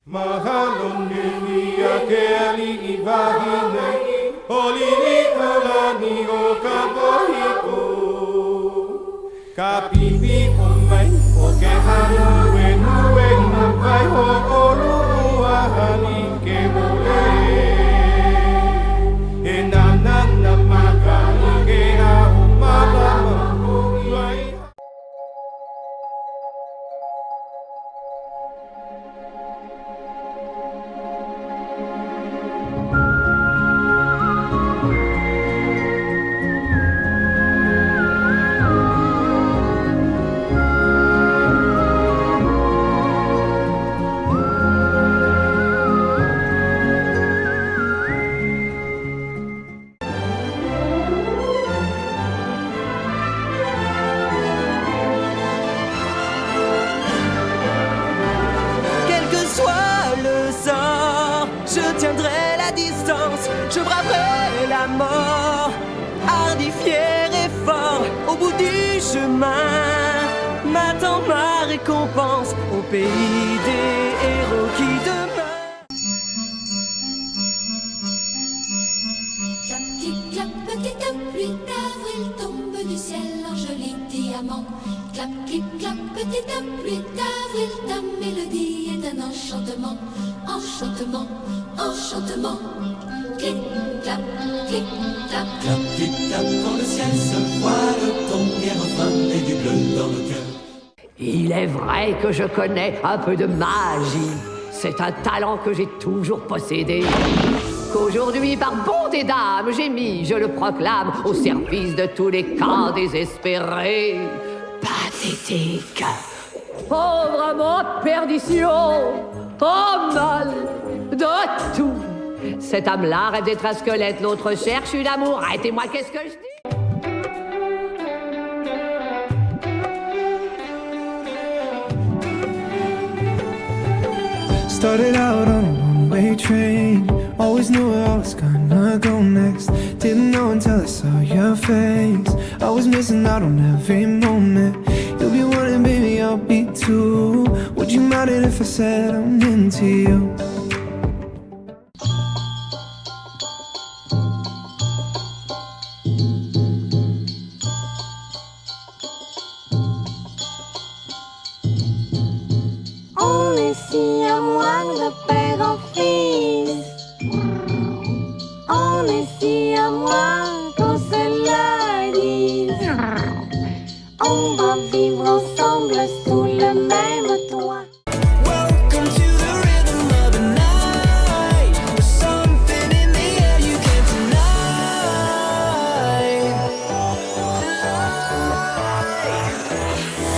Mahaloni akeli ivahine olili kolani o kapohiku kapipi omai o ke hanu e mapai ho olu ahani ke mole e nana maka ke a mala mai. Je tiendrai la distance, je braverai la mort, hardi, fier et fort. Au bout du chemin m'attend ma récompense au pays des héros qui demeurent. Clap, clic, clap, petite pluie d'avril tombe du ciel en joli diamant. Clap, clic, clap, petite pluie d'avril, ta mélodie est un enchantement. Enchantement, enchantement. Clic, clap, clic, clap. Clap, clic, clap, quand le ciel se voile, ton bien refrain et du bleu dans le cœur. Il est vrai que je connais un peu de magie. C'est un talent que j'ai toujours possédé. Qu'aujourd'hui, par bonté d'âme, j'ai mis, je le proclame, au service de tous les cas désespérés. Pathétique. Pauvre perdition. Oh mal de tout. Cette âme-là rêve d'être un squelette, l'autre cherche une amourette. Et moi, qu'est-ce que je dis? Started out on a one-way train. Always knew where I was gonna go next. Didn't know until I saw your face. I was missing out on every moment. You'll be one and baby, I'll be two. Would you mind it if I said I'm into you? On est si à moi de père en fils. On est si à moi qu'on se la dise. On va vivre ensemble sous le même toit. Welcome to the rhythm of the night. There's something in the air you can't deny.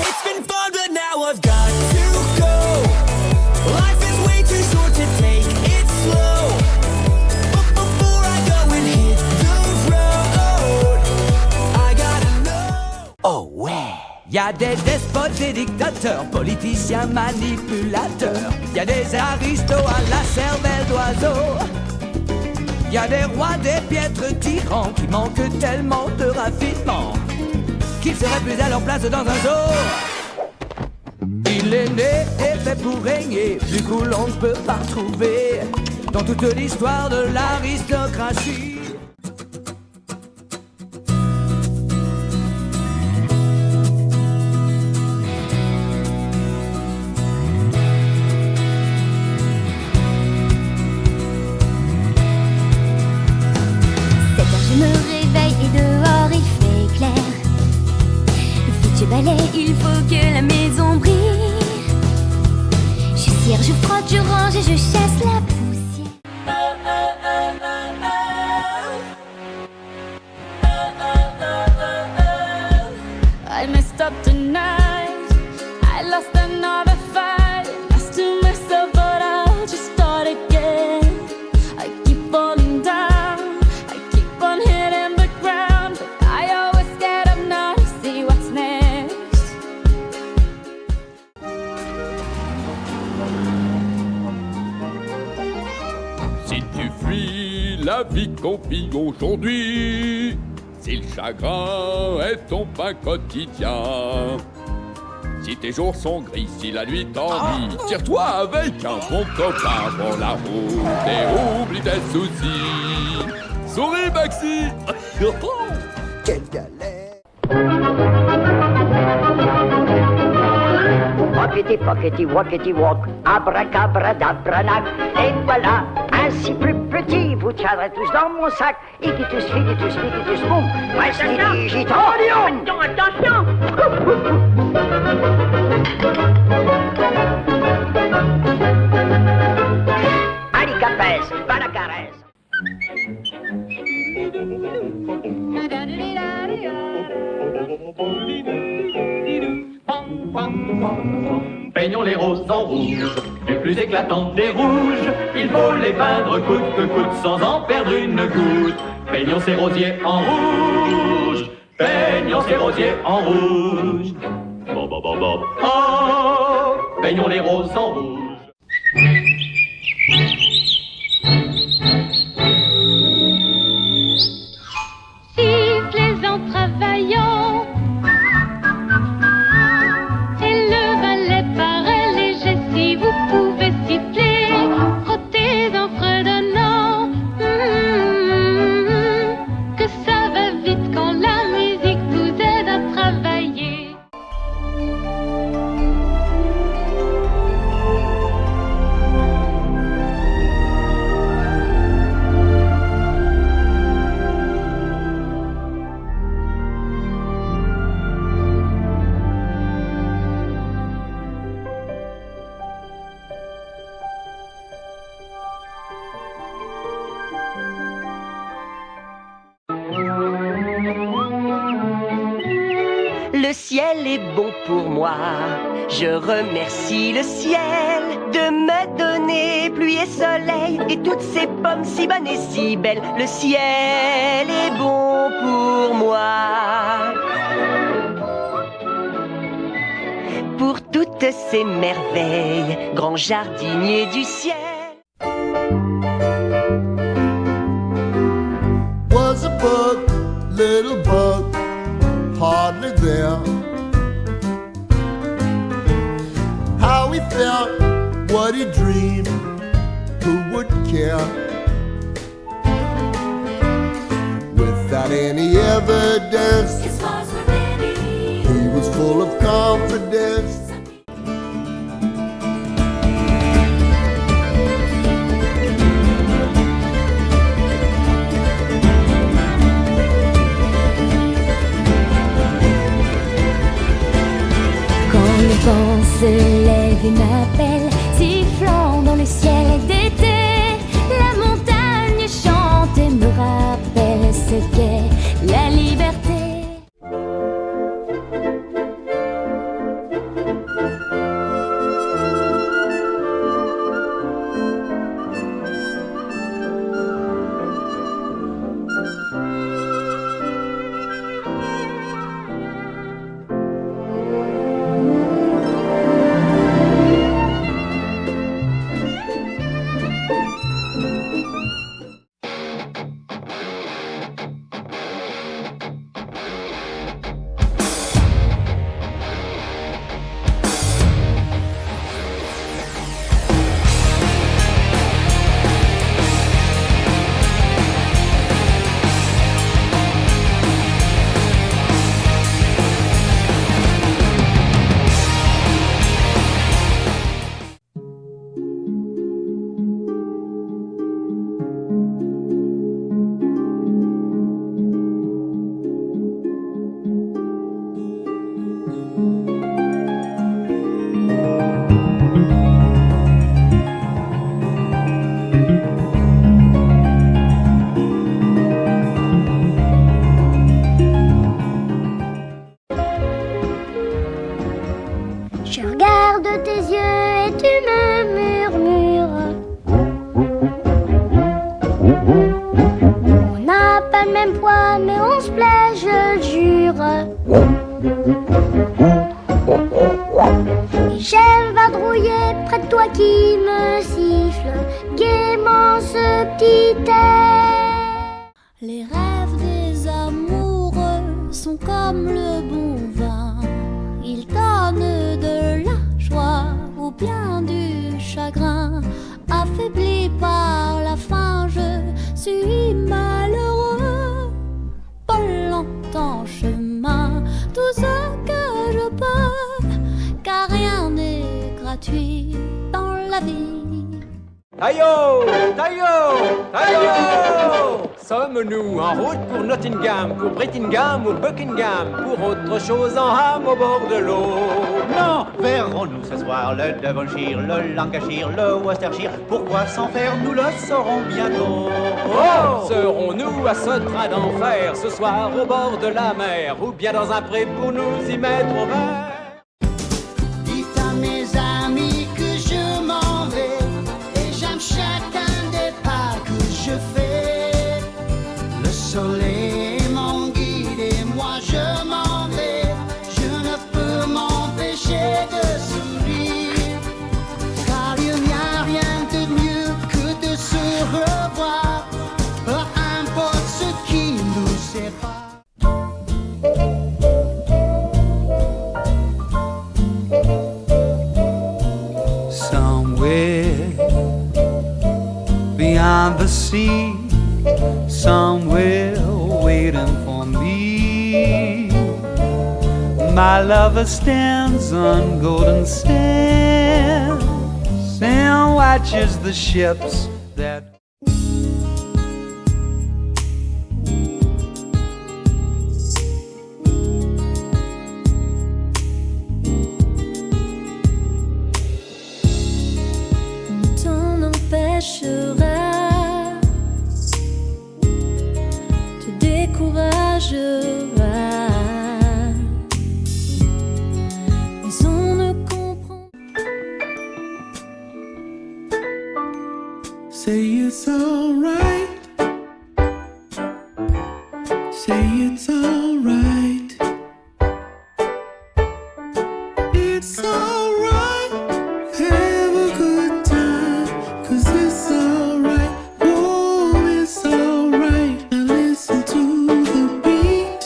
It's been fun, but now I've got to go. Life is way too short to take it slow. But before I go and hit the road, I gotta know. Oh ouais. Y a des despotes, des dictateurs, politiciens, manipulateurs. Y a des aristos à la cervelle d'oiseau. Y a des rois, des piètres tyrans qui manquent tellement de raffinement qu'ils seraient plus à leur place dans un zoo. Il est né et fait pour régner, du coup l'on ne peut pas trouver dans toute l'histoire de l'aristocratie. Je me réveille et dehors il fait clair. Vite je balaye, il faut que la maison brille. Je cire, je frotte, je range et je chasse la poussière. I messed up tonight. I lost another fight. Lost to myself, but I'll just start again. I keep falling down. I keep on hitting the ground, but I always get up now to see what's next. Si tu fuis la vie qu'on vit aujourd'hui, si le chagrin est ton pain quotidien, Si tes jours sont gris, si la nuit t'ennuie, tire-toi avec un bon copain pour la route et oublie tes soucis. Souris, Maxi. Quelle galère! Pockety, pockety, walkety, walk, abracabradabranach. Et voilà, ainsi plus petit, vous tiendrez tous dans mon sac. Igitus, figitus, figitus, boum, prestidigitalium. Attention, Alicapès, Balacarès. Peignons les roses en rouge, du plus éclatant des rouges. Il faut les peindre coûte que coûte sans en perdre une goutte. Peignons ces rosiers en rouge, peignons ces rosiers en rouge. Bon, bon, bon, bon. Oh, peignons les roses en rouge. Sifflez en travaillant. Et le balai paraît léger si vous pouvez siffler. Frottez en fredonnant. Que ça va vite quand la musique vous aide à travailler. Le ciel est bon pour moi, je remercie le ciel de me donner pluie et soleil et toutes ces pommes si bonnes et si belles. Le ciel est bon pour moi. Pour toutes ces merveilles, grand jardinier du ciel. Was a bug, little bug, hardly there. How he felt, what he dreamed, who would care? Without any evidence, His scars were ready. he was full of confidence. Quand le vent se lève et m'appelle, sifflant dans le ciel d'été, la montagne chante et me rappelle ce qu'est la liberté. Je regarde tes yeux et tu me murmures. On n'a pas le même poids, mais on se plaît, je le jure. Et j'aime vadrouiller près de toi qui me siffle gaiement ce petit air. Les rêves des amoureux sont comme le bon vin, ils donnent de affaibli par la faim, je suis malheureux. Pas longtemps chemin, tout ce que je peux, car rien n'est gratuit dans la vie. Taillot, Taillot, Taillot! Sommes-nous en route pour Nottingham, pour Brittingham ou Buckingham, pour autre chose en Ham au bord de l'eau? Non, verrons-nous ce soir le Devonshire, le Lancashire, le Worcestershire? Pourquoi s'en faire, nous le saurons bientôt. Oh! Serons-nous à ce train d'enfer ce soir au bord de la mer, ou bien dans un pré pour nous y mettre au vert? Dites à mes amis que je m'en vais, et j'aime chacun des pas que je fais. Le soleil est mon guide et moi je m'en vais. Je ne peux m'empêcher de sourire, car il n'y a rien de mieux que de se revoir, peu importe ce qui nous sépare. Somewhere beyond the sea, somewhere waiting for me, my lover stands on golden sands and watches the ships that t'en empêchera, te découragera, mais on ne comprend. say it's alright, say it's alright, it's alright, have a good time, 'cause it's alright, oh it's alright, now listen to the beat.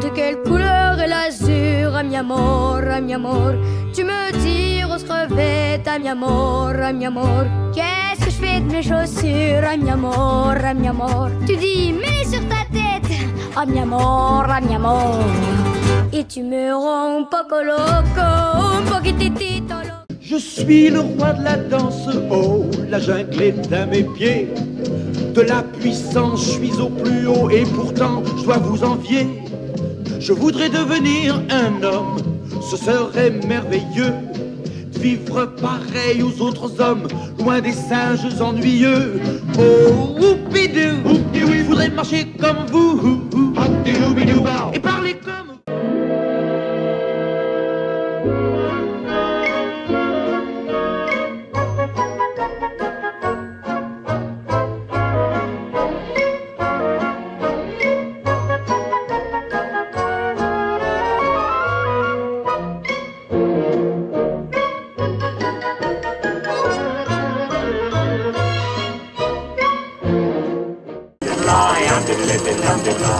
De quelle couleur est l'azur, ami amor, ami amor? Tu me dis rose crevette, ami amor, ami amor. Qu'est-ce que je fais de mes chaussures, ami amor, ami amor? Tu dis mets sur ta tête, ami amor, ami amor. Et tu me rends un poco loco, un poquitito loco. Je suis le roi de la danse, oh, la jungle est à mes pieds. De la puissance, je suis au plus haut et pourtant je dois vous envier. Je voudrais devenir un homme, ce serait merveilleux. De vivre pareil aux autres hommes, loin des singes ennuyeux. Oh, oupidou, je voudrais marcher comme vous, et parler comme vous.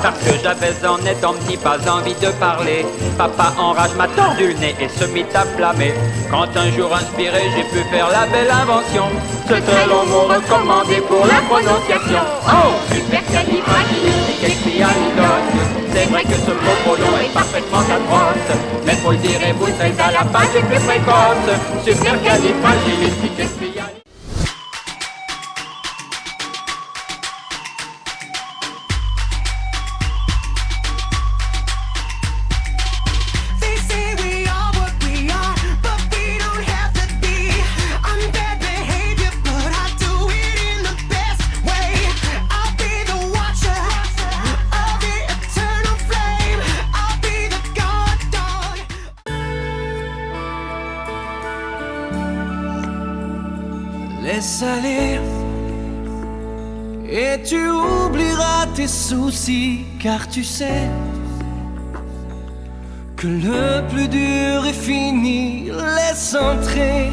Parce que j'avais en étant petit pas envie de parler. Papa enrage m'a tordu le nez et se mit à blâmer. Quand un jour inspiré j'ai pu faire la belle invention, ce très long mot recommandé pour la prononciation. Oh, supercalifragilisticexpialidocious. C'est vrai que ce mot pronom est parfaitement atroce, mais faut le dire et vous êtes à la page les plus précoces. Supercalifragilisticexpialidocious. laisse aller. Et tu oublieras tes soucis, car tu sais que le plus dur est fini. Laisse entrer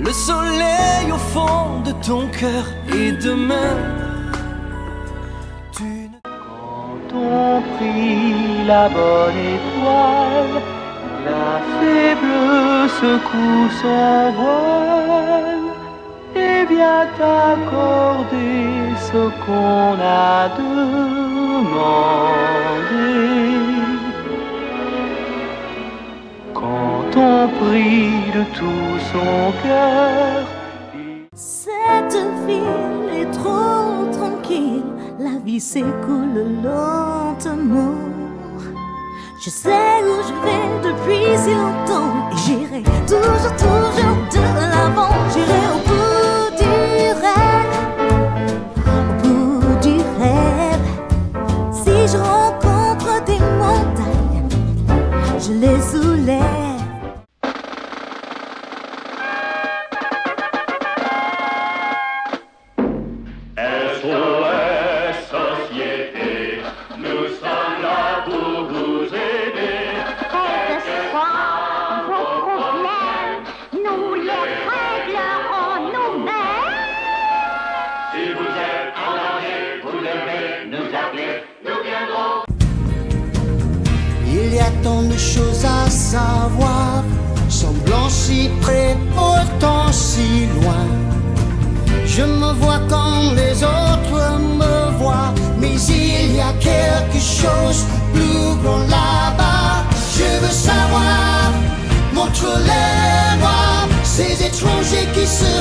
le soleil au fond de ton cœur. Et demain, Quand on prie la bonne étoile, la faible secoue son voile et vient t'accorder ce qu'on a demandé. Quand on prie de tout son cœur, cette ville est trop tranquille, la vie s'écoule lentement. Je sais où je vais depuis si longtemps et j'irai toujours, toujours de l'avant. J'irai au bout du rêve, au bout du rêve. Si je rencontre des montagnes, je les soulève. SOS Société, nous sommes là pour vous aider. Quels que soient vos problèmes, nous les réglerons nous-mêmes. Si vous êtes en danger, vous devez nous appeler, nous viendrons. Il y a tant de choses à savoir, semblant si près, pourtant si loin. Je me vois quand les autres me voient, mais il y a quelque chose plus grand là-bas. Je veux savoir, montre-les-moi, ces étrangers qui se